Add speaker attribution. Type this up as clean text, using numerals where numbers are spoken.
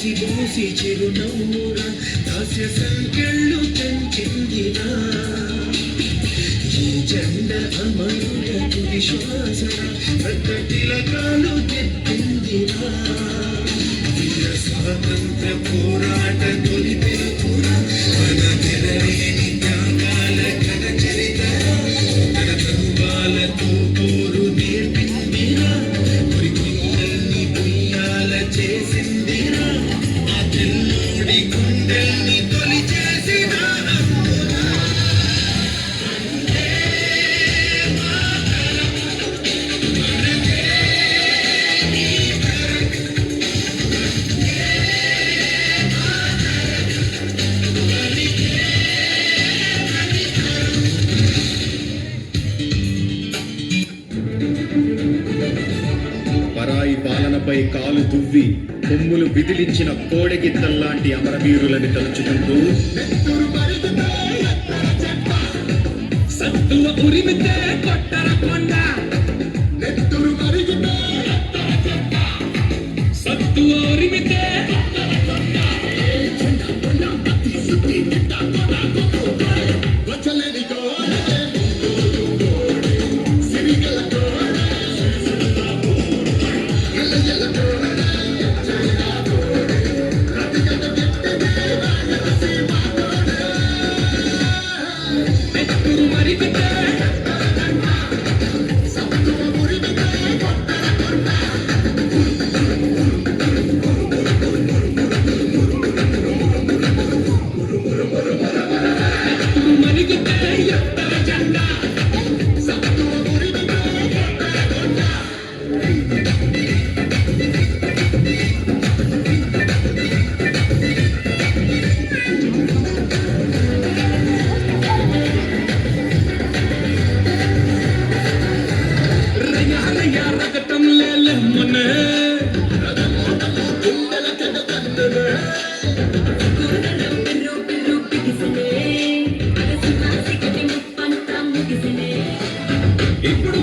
Speaker 1: బోసి బోసి చిరునవ్వురా దాస్య సంకెళ్ళు తెంచిందిరా ఈ జెండ అమరులకు విశ్వాస రక్త తిలకాలు తెప్పిందిరా వీర స్వాతంత్ర పోరాట తొలి తెలుపురా మన తెరలేని త్యాగాల ఘన చరిత తన తనువాలతో పోరు నేర్పిందిరా గురిగుండల్ని బుయ్యాల చేసిందిరా ఆ తెల్లోడి గుండెల్ని తొలి చేసినా
Speaker 2: పరాయి పాలనపై కాలు దువ్వి కొమ్ములు విదిలించిన కోడెగిత్తల్లాంటి అమరవీరులని తలుచుకుంటూ
Speaker 1: సత్తువ ఉరిమితే కొట్టర కొండ సత్తువ ఉరిమితే ఇప్పుడు